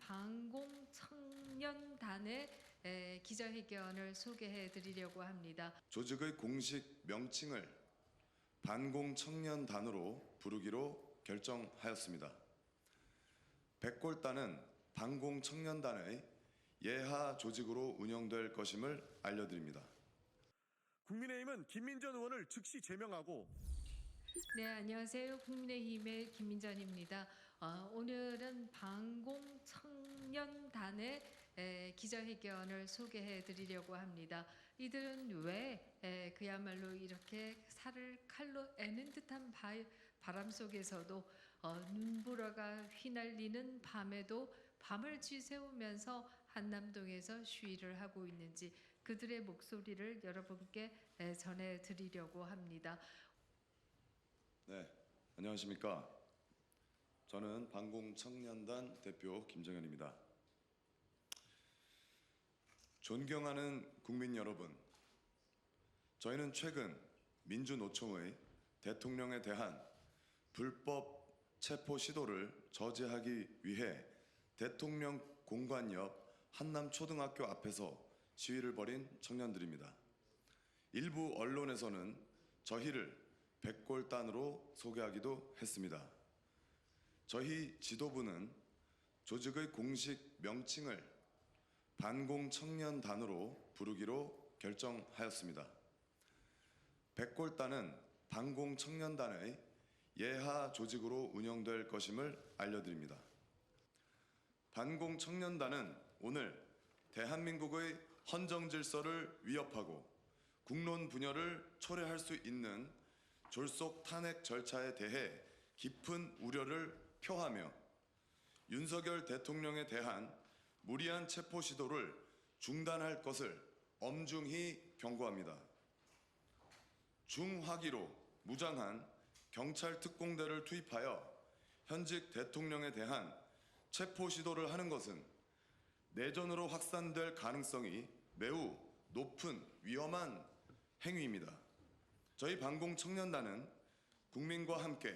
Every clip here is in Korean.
반공청년단의 기자회견을 소개해 드리려고 합니다. 조직의 공식 명칭을 반공청년단으로 부르기로 결정하였습니다. 백골단은 반공청년단의 예하 조직으로 운영될 것임을 알려드립니다. 국민의힘은 김민전 의원을 즉시 제명하고. 네, 안녕하세요. 국민의힘의 김민전입니다. 오늘은 반공청년단의 기자회견을 소개해 드리려고 합니다. 이들은 왜 그야말로 이렇게 살을 칼로 애는 듯한 바람 속에서도 눈보라가 휘날리는 밤에도 밤을 쥐세우면서 한남동에서 시위를 하고 있는지 그들의 목소리를 여러분께 전해드리려고 합니다. 네, 안녕하십니까. 저는 반공청년단 대표 김정현입니다. 존경하는 국민 여러분, 저희는 최근 민주노총의 대통령에 대한 불법 체포 시도를 저지하기 위해 대통령 공관 옆 한남초등학교 앞에서 시위를 벌인 청년들입니다. 일부 언론에서는 저희를 백골단으로 소개하기도 했습니다. 저희 지도부는 조직의 공식 명칭을 반공청년단으로 부르기로 결정하였습니다. 백골단은 반공청년단의 예하 조직으로 운영될 것임을 알려드립니다. 반공청년단은 오늘 대한민국의 헌정질서를 위협하고 국론 분열을 초래할 수 있는 졸속 탄핵 절차에 대해 깊은 우려를 표하며 윤석열 대통령에 대한 무리한 체포 시도를 중단할 것을 엄중히 경고합니다. 중화기로 무장한 경찰 특공대를 투입하여 현직 대통령에 대한 체포 시도를 하는 것은 내전으로 확산될 가능성이 매우 높은 위험한 행위입니다. 저희 반공청년단은 국민과 함께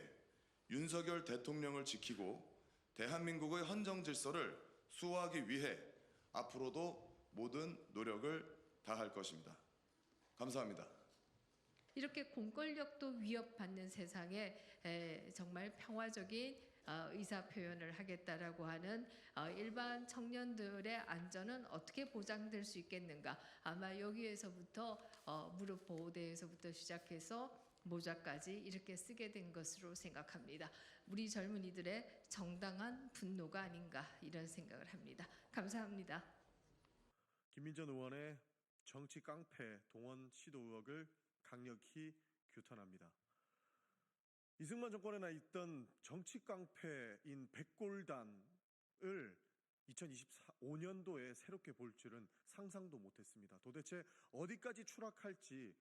윤석열 대통령을 지키고 대한민국의 헌정질서를 수호하기 위해 앞으로도 모든 노력을 다할 것입니다. 감사합니다. 이렇게 공권력도 위협받는 세상에 정말 평화적인 의사 표현을 하겠다라고 하는 일반 청년들의 안전은 어떻게 보장될 수 있겠는가? 아마 여기에서부터 무릎 보호대에서부터 시작해서 모자까지 이렇게 쓰게 된 것으로 생각합니다. 우리 젊은이들의 정당한 분노가 아닌가 이런 생각을 합니다. 감사합니다. 김민전 의원의 정치 깡패 동원 시도 의혹을 강력히 규탄합니다. 이승만 정권에나 있던 정치 깡패인 백골단을 2025년도에 새롭게 볼 줄은 상상도 못했습니다. 도대체 어디까지 추락할지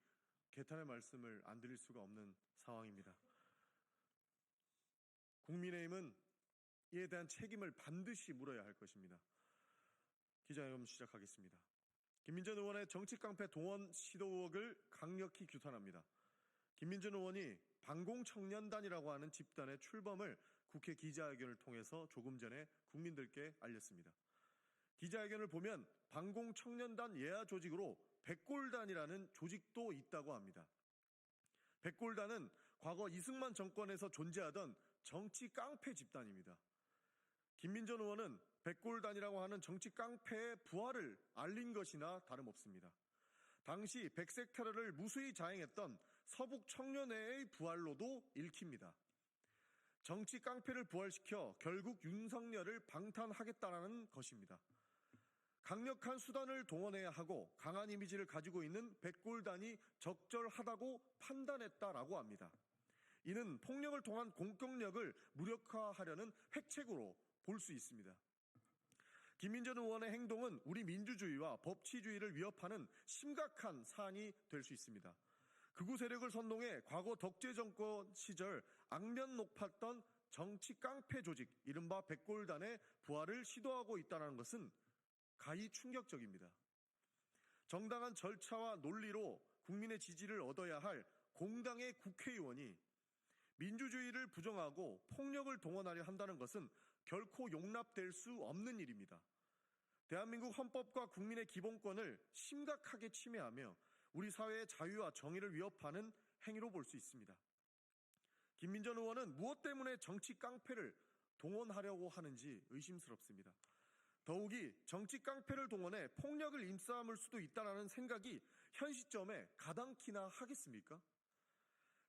개탄의 말씀을 안 드릴 수가 없는 상황입니다. 국민의힘은 이에 대한 책임을 반드시 물어야 할 것입니다. 기자회견 시작하겠습니다. 김민전 의원의 정치 깡패 동원 시도 의혹을 강력히 규탄합니다. 김민전 의원이 반공청년단이라고 하는 집단의 출범을 국회 기자회견을 통해서 조금 전에 국민들께 알렸습니다. 기자회견을 보면 반공청년단 예하 조직으로 백골단이라는 조직도 있다고 합니다. 백골단은 과거 이승만 정권에서 존재하던 정치 깡패 집단입니다. 김민전 의원은 백골단이라고 하는 정치 깡패의 부활을 알린 것이나 다름없습니다. 당시 백색 테러를 무수히 자행했던 서북 청년회의 부활로도 읽힙니다. 정치 깡패를 부활시켜 결국 윤석열을 방탄하겠다는 것입니다. 강력한 수단을 동원해야 하고 강한 이미지를 가지고 있는 백골단이 적절하다고 판단했다라고 합니다. 이는 폭력을 통한 공격력을 무력화하려는 핵책으로 볼 수 있습니다. 김민전 의원의 행동은 우리 민주주의와 법치주의를 위협하는 심각한 사안이 될 수 있습니다. 극우 세력을 선동해 과거 덕재 정권 시절 악면 높았던 정치 깡패 조직, 이른바 백골단의 부활을 시도하고 있다는 것은 가히 충격적입니다. 정당한 절차와 논리로 국민의 지지를 얻어야 할 공당의 국회의원이 민주주의를 부정하고 폭력을 동원하려 한다는 것은 결코 용납될 수 없는 일입니다. 대한민국 헌법과 국민의 기본권을 심각하게 침해하며 우리 사회의 자유와 정의를 위협하는 행위로 볼 수 있습니다. 김민전 의원은 무엇 때문에 정치 깡패를 동원하려고 하는지 의심스럽습니다. 더욱이 정치 깡패를 동원해 폭력을 일삼을 수도 있다는 생각이 현 시점에 가당키나 하겠습니까?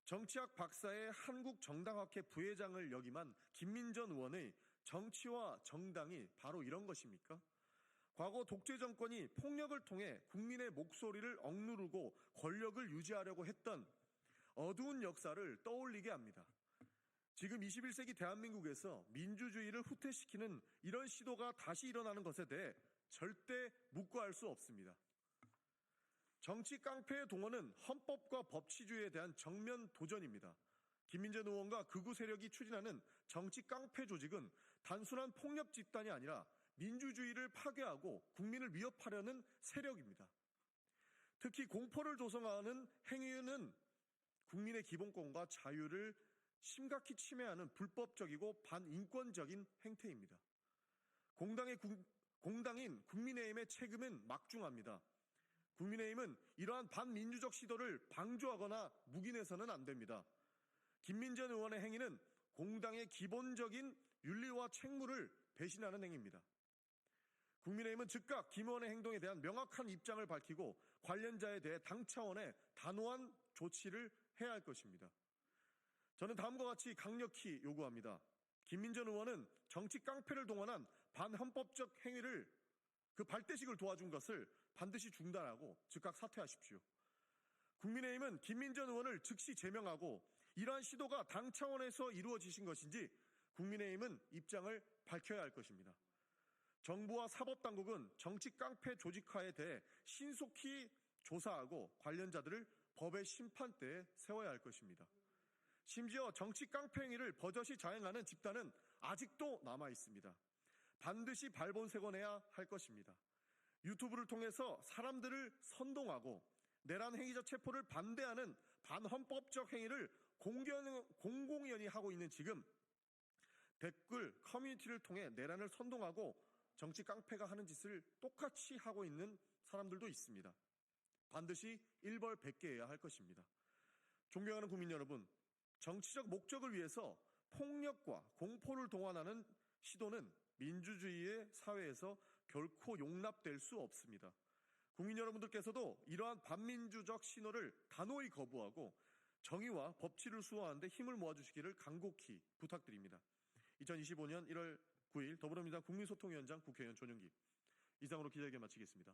정치학 박사의 한국정당학회 부회장을 역임한 김민전 의원의 정치와 정당이 바로 이런 것입니까? 과거 독재 정권이 폭력을 통해 국민의 목소리를 억누르고 권력을 유지하려고 했던 어두운 역사를 떠올리게 합니다. 지금 21세기 대한민국에서 민주주의를 후퇴시키는 이런 시도가 다시 일어나는 것에 대해 절대 묵과할 수 없습니다. 정치 깡패의 동원은 헌법과 법치주의에 대한 정면 도전입니다. 김민전 의원과 극우 세력이 추진하는 정치 깡패 조직은 단순한 폭력 집단이 아니라 민주주의를 파괴하고 국민을 위협하려는 세력입니다. 특히 공포를 조성하는 행위는 국민의 기본권과 자유를 심각히 침해하는 불법적이고 반인권적인 행태입니다. 공당인 국민의힘의 책임은 막중합니다. 국민의힘은 이러한 반민주적 시도를 방조하거나 묵인해서는 안 됩니다. 김민전 의원의 행위는 공당의 기본적인 윤리와 책무를 배신하는 행위입니다. 국민의힘은 즉각 김 의원의 행동에 대한 명확한 입장을 밝히고 관련자에 대해 당 차원의 단호한 조치를 해야 할 것입니다. 저는 다음과 같이 강력히 요구합니다. 김민전 의원은 정치 깡패를 동원한 반헌법적 행위를 그 발대식을 도와준 것을 반드시 중단하고 즉각 사퇴하십시오. 국민의힘은 김민전 의원을 즉시 제명하고 이러한 시도가 당 차원에서 이루어지신 것인지 국민의힘은 입장을 밝혀야 할 것입니다. 정부와 사법당국은 정치 깡패 조직화에 대해 신속히 조사하고 관련자들을 법의 심판대에 세워야 할 것입니다. 심지어 정치 깡패 행위를 버젓이 자행하는 집단은 아직도 남아 있습니다. 반드시 발본색원해야 할 것입니다. 유튜브를 통해서 사람들을 선동하고 내란 행위자 체포를 반대하는 반헌법적 행위를 공공연히 하고 있는 지금 댓글 커뮤니티를 통해 내란을 선동하고 정치 깡패가 하는 짓을 똑같이 하고 있는 사람들도 있습니다. 반드시 일벌백계해야 할 것입니다. 존경하는 국민 여러분, 정치적 목적을 위해서 폭력과 공포를 동원하는 시도는 민주주의의 사회에서 결코 용납될 수 없습니다. 국민 여러분들께서도 이러한 반민주적 신호를 단호히 거부하고 정의와 법치를 수호하는 데 힘을 모아주시기를 간곡히 부탁드립니다. 2025년 1월 9일 더불어민주당 국민소통위원장 국회의원 전용기 이상으로 기자회견 마치겠습니다.